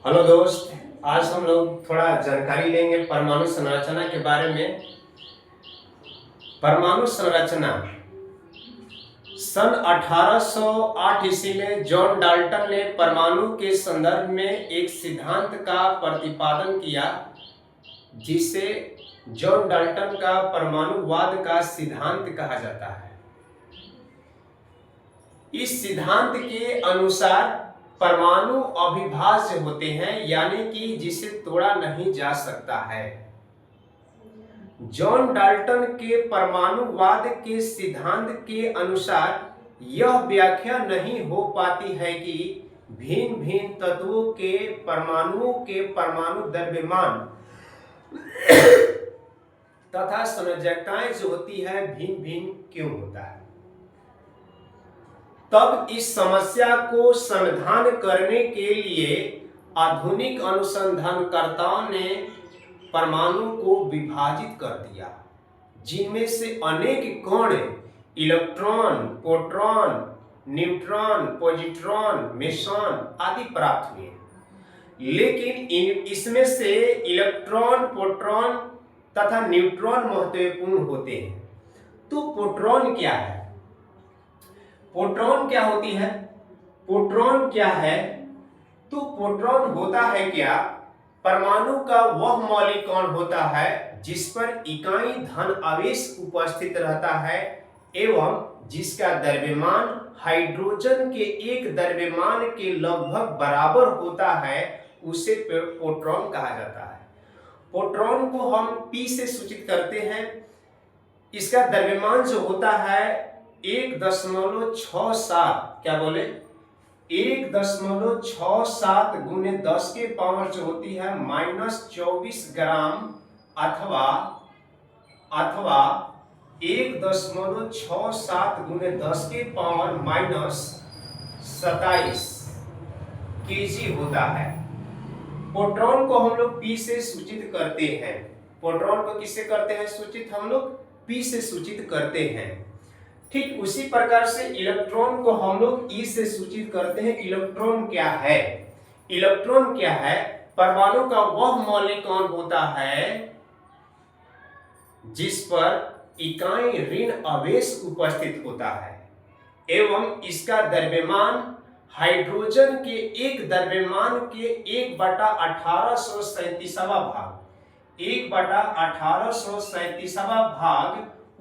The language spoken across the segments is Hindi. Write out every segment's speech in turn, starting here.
हेलो दोस्त। आज हम लोग थोड़ा जानकारी लेंगे परमाणु संरचना के बारे में। परमाणु संरचना सन 1808 ईस्वी में जॉन डाल्टन ने परमाणु के संदर्भ में एक सिद्धांत का प्रतिपादन किया, जिसे जॉन डाल्टन का परमाणुवाद का सिद्धांत कहा जाता है। इस सिद्धांत के अनुसार परमाणु अविभाज्य होते हैं, यानी कि जिसे तोड़ा नहीं जा सकता है। जॉन डाल्टन के परमाणुवाद के सिद्धांत के अनुसार यह व्याख्या नहीं हो पाती है कि भिन्न भिन्न तत्वों के परमाणुओं के परमाणु द्रव्यमान तथा संयोजकताएं जो होती है भिन्न भिन्न क्यों होता है। तब इस समस्या को समाधान करने के लिए आधुनिक अनुसंधानकर्ताओं ने परमाणु को विभाजित कर दिया, जिनमें से अनेक कण electron, proton, neutron, positron, meson आदि प्राप्त हुए। लेकिन इसमें से इलेक्ट्रॉन, प्रोटॉन तथा न्यूट्रॉन महत्वपूर्ण होते हैं। तो प्रोटॉन क्या है? प्रोटॉन क्या होती है? प्रोटॉन क्या है? तो प्रोटॉन होता है क्या? परमाणु का वह मौलिक कण होता है जिस पर इकाई धन आवेश उपस्थित रहता है एवं जिसका द्रव्यमान हाइड्रोजन के एक द्रव्यमान के लगभग बराबर होता है, उसे प्रोटॉन कहा जाता है। प्रोटॉन को हम P से सूचित करते हैं। इसका द्रव्यमान जो होता है 1.67, क्या बोले, 1.67 गुने 10 के पावर जो होती है -24 ग्राम अथवा 1.67 गुने 10 के पावर -27 केजी होता है। प्रोटॉन को हम लोग P से सूचित करते हैं। प्रोटॉन को किससे करते हैं सूचित? हम लोग P से सूचित करते हैं। ठीक उसी प्रकार से इलेक्ट्रॉन को हम लोग E से सूचित करते हैं। इलेक्ट्रॉन क्या है? इलेक्ट्रॉन क्या है? परमाणु का वह मौलिक कण होता है जिस पर इकाई ऋण आवेश उपस्थित होता है एवं इसका द्रव्यमान हाइड्रोजन के एक द्रव्यमान के 1/1837वां भाग 1/1837वां भाग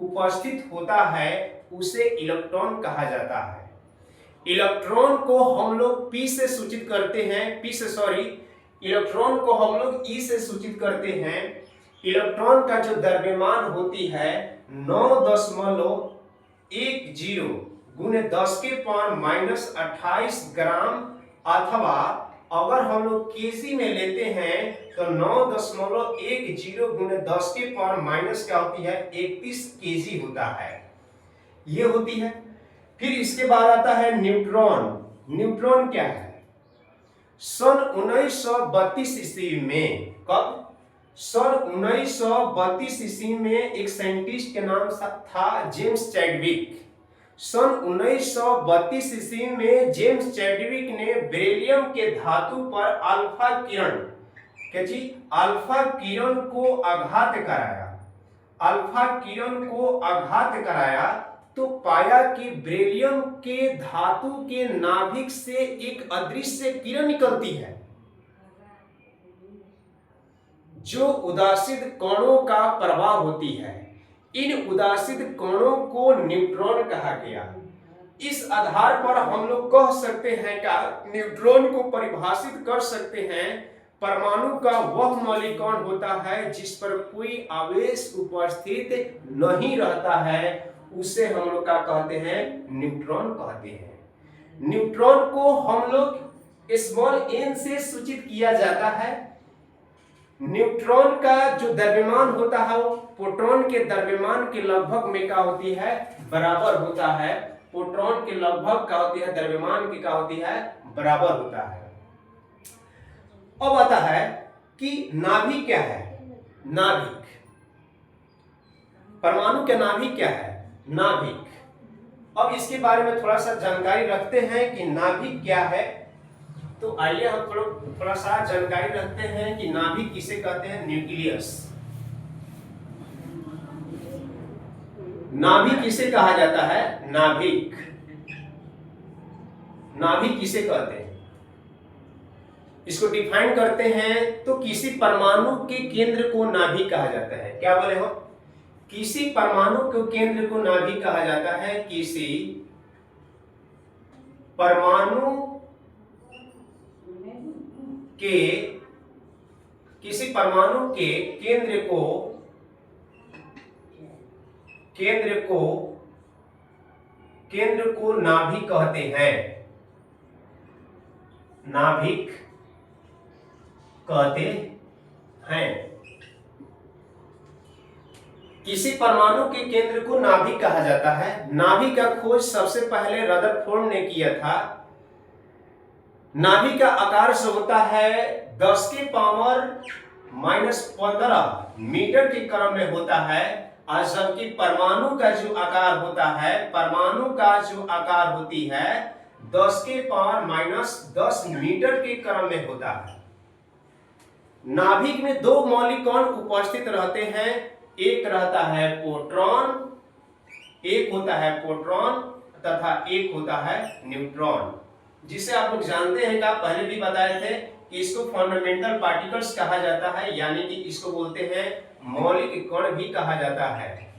उपस्थित होता है, उसे इलेक्ट्रॉन कहा जाता है। इलेक्ट्रॉन को हम लोग P से सूचित करते हैं। इलेक्ट्रॉन को हम लोग E से सूचित करते हैं। इलेक्ट्रॉन का जो द्रव्यमान होती है 9.10 गुने 10 के पावर -28 ग्राम अथवा अगर हम लोग केजी में लेते हैं तो 9.10 गुने 10 के पावर माइनस क्या होती है 31 केजी होता है, ये होती है। फिर इसके बाद आता है न्यूट्रॉन। न्यूट्रॉन क्या है? सन 1932 ईस्वी में, कब? सन 1932 ईस्वी में एक साइंटिस्ट के नाम था जेम्स चैडविक। सन 1932 ईस्वी में जेम्स चैडविक ने बेरिलियम के धातु पर अल्फा किरण, क्या चीज? अल्फा किरण को आघात कराया। अल्फा किरण को आघात कराया तो पाया कि बेरिलियम के धातु के नाभिक से एक अदृश्य किरण निकलती है जो उदासीन कणों का प्रवाह होती है। इन उदासीन कणों को न्यूट्रॉन कहा गया। इस आधार पर हम लोग कह सकते हैं कि न्यूट्रॉन को परिभाषित कर सकते हैं, परमाणु का वह मौलिक कण होता है जिस पर कोई आवेश उपस्थित नहीं रहता है, उसे हम लोग क्या कहते हैं? न्यूट्रॉन कहते हैं। न्यूट्रॉन को हम लोग स्मॉल n से सूचित किया जाता है। न्यूट्रॉन का जो द्रव्यमान होता है वो प्रोटॉन के द्रव्यमान के लगभग में क्या होती है? बराबर होता है। प्रोटॉन के लगभग क्या होती है? द्रव्यमान की क्या होती है? बराबर होता है। अब आता है कि नाभिक क्या है? नाभिक, परमाणु के नाभिक क्या है? नाभिक। अब इसके बारे में थोड़ा सा जानकारी रखते हैं कि नाभिक क्या है। तो आइए हम थोड़ा सा जानकारी रखते हैं कि नाभिक किसे कहते हैं। न्यूक्लियस। नाभिक किसे कहा जाता है? नाभिक। नाभिक किसे कहते हैं? इसको डिफाइन करते हैं तो किसी परमाणु के केंद्र को नाभिक कहा जाता है। क्या बोले हो? किसी परमाणु के केंद्र को नाभिक कहा जाता है। किसी परमाणु के केंद्र को नाभिक कहते हैं। नाभिक कहते हैं। किसी परमाणु के केंद्र को नाभिक कहा जाता है। नाभिक का खोज सबसे पहले रदरफोर्ड ने किया था। नाभिक का आकार जो होता है 10 की पावर -15 मीटर के क्रम में होता है, और जबकि परमाणु का जो आकार होता है, परमाणु का जो आकार होती है 10 की पावर -10 मीटर के क्रम में होता है। नाभिक में दो मौलिक कण उपस्थित रहते हैं। एक रहता है प्रोटॉन, एक होता है प्रोटॉन तथा एक होता है न्यूट्रॉन, जिसे आप लोग जानते हैं, का पहले भी बताए थे कि इसको फंडामेंटल पार्टिकल्स कहा जाता है, यानी कि इसको बोलते हैं मौलिक कण भी कहा जाता है।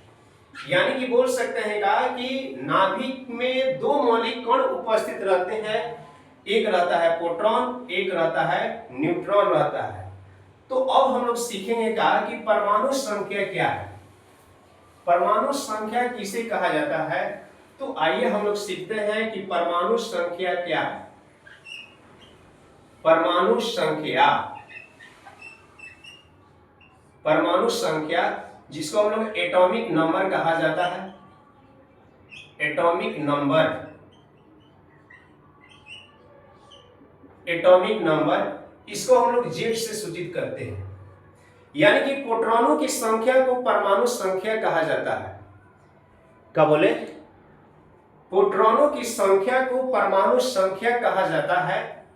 यानी कि बोल सकते हैं का कि नाभिक में दो मौलिक कण उपस्थित रहते हैं। एक रहता है प्रोटॉन, एक रहता है न्यूट्रॉन रहता है। तो अब हम लोग सीखेंगे का कि परमाणु संख्या क्या है, परमाणु संख्या किसे कहा जाता है। तो आइए हम लोग सीखते हैं कि परमाणु संख्या क्या है। परमाणु संख्या जिसको हम लोग एटॉमिक नंबर कहा जाता है। एटॉमिक नंबर इसको हम लोग जेड से सूचित करते हैं। यानी कि प्रोटॉनों की संख्या को परमाणु संख्या कहा जाता है। क्या बोले? प्रोटॉनों की संख्या को परमाणु संख्या कहा जाता है।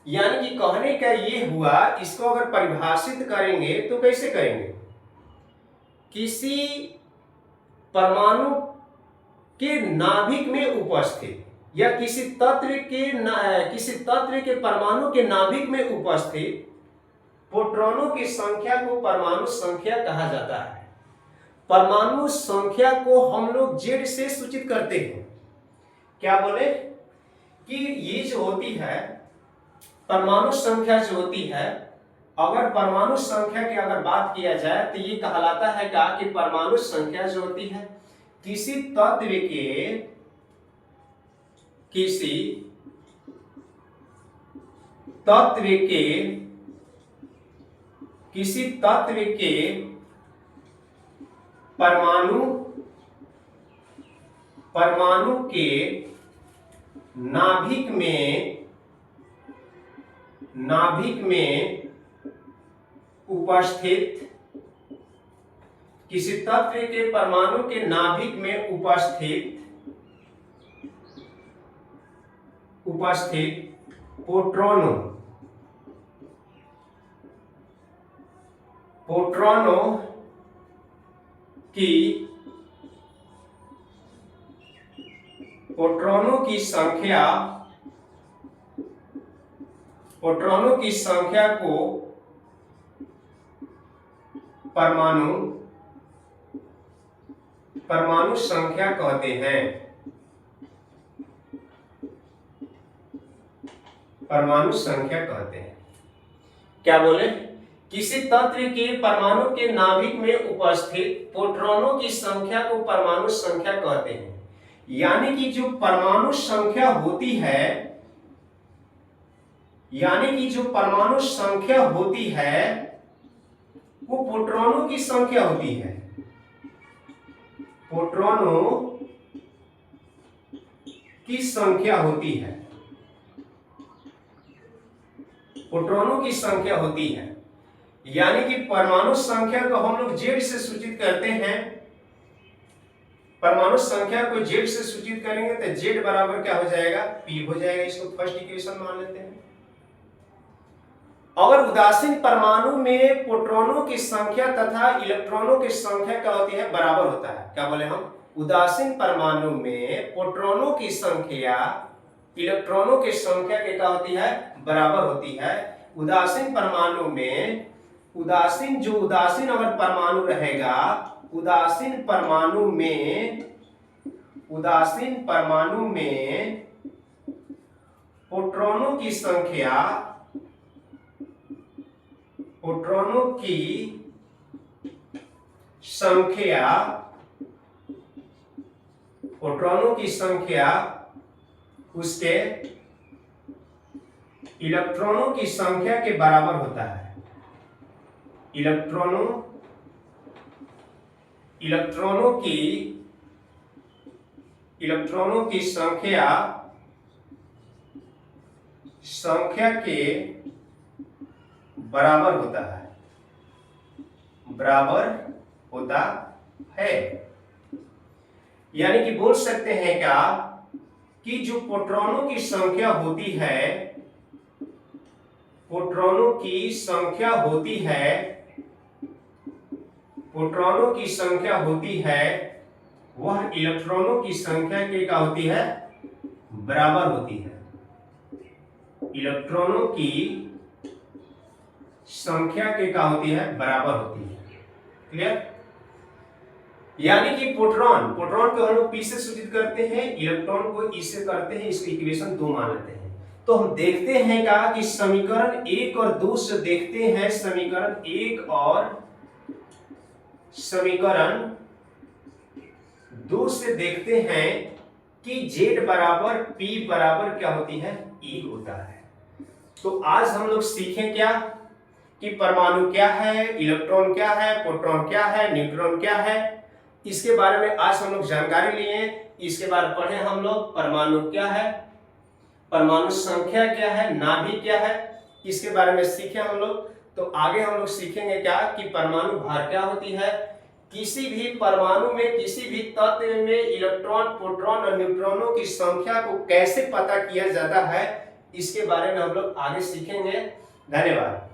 यानी कि कहने का ये हुआ, इसको अगर परिभाषित करेंगे तो कैसे करेंगे? किसी परमाणु के नाभिक में उपस्थित या किसी तत्व के परमाणु के नाभिक में उपस्थित प्रोटॉनों की संख्या को परमाणु संख्या कहा जाता है। परमाणु संख्या को हम लोग जेड से सूचित करते हैं। क्या बोले? कि ये जो होती है परमाणु संख्या जो होती है, अगर परमाणु संख्या की अगर बात किया जाए तो ये कहलाता है का कि परमाणु संख्या जो होती है किसी तत्व के परमाणु के नाभिक में उपस्थित, किसी तत्व के परमाणु के नाभिक में उपस्थित प्रोटॉनों की संख्या को परमाणु संख्या कहते हैं। परमाणु संख्या कहते हैं। क्या बोले? किसी तत्व के परमाणु के नाभिक में उपस्थित प्रोटॉनों की संख्या को परमाणु संख्या कहते हैं। यानी कि जो परमाणु संख्या होती है, वो प्रोटॉनों की संख्या होती है। प्रोटॉनों की संख्या होती है। प्रोटॉनों की संख्या होती है। यानी कि परमाणु संख्या को हम लोग जेड से सूचित करते हैं। परमाणु संख्या को जेड से सूचित करेंगे तो जेड बराबर क्या हो जाएगा, पी हो जाएगा। इसको फर्स्ट इक्वेशन मान लेते हैं। अगर उदासीन परमाणु में प्रोटॉनों की संख्या तथा इलेक्ट्रॉनों की संख्या क्या होती है, बराबर होता है। क्या बोले हम, उदासीन परमाणु में प्रोटॉनों की संख्या इलेक्ट्रॉनों की संख्या के क्या होती है, बराबर होती है। उदासीन परमाणु में उदासीन अगर परमाणु रहेगा, उदासीन परमाणु में प्रोटॉनों की संख्या उसके इलेक्ट्रॉनों की संख्या के बराबर होता है। इलेक्ट्रॉनों की संख्या के बराबर होता है। यानी कि बोल सकते हैं क्या कि जो प्रोटॉनों की संख्या होती है वह इलेक्ट्रॉनों की संख्या के क्या होती है, बराबर होती है। इलेक्ट्रॉनों की संख्या के क्या होती है, बराबर होती है। क्लियर? यानी कि प्रोटॉन को हम लोग पी से सूचित करते हैं, इलेक्ट्रॉन को ई से करते हैं। इसको इक्वेशन 2 मान लेते हैं। तो हम देखते हैं क्या कि समीकरण 1 और 2 से देखते हैं, समीकरण 1 और समीकरण 2 से देखते हैं कि Z बराबर P बराबर क्या होती है, E होता है। तो आज हम लोग सीखें क्या कि परमाणु क्या है, इलेक्ट्रॉन क्या है, प्रोटॉन क्या है, न्यूट्रॉन क्या है, इसके बारे में आज हम लोग जानकारी लिए। इसके बाद पढ़े हम लोग परमाणु क्या है, परमाणु संख्या क्या है, नाभिक क्या है, इसके बारे में सीखे हम लोग। तो आगे हम लोग सीखेंगे क्या कि परमाणु भार क्या होती है, किसी भी परमाणु में किसी भी तत्व में इलेक्ट्रॉन, प्रोटॉन और न्यूट्रॉनों की संख्या को कैसे पता किया जाता है, इसके बारे में हम लोग आगे सीखेंगे। धन्यवाद।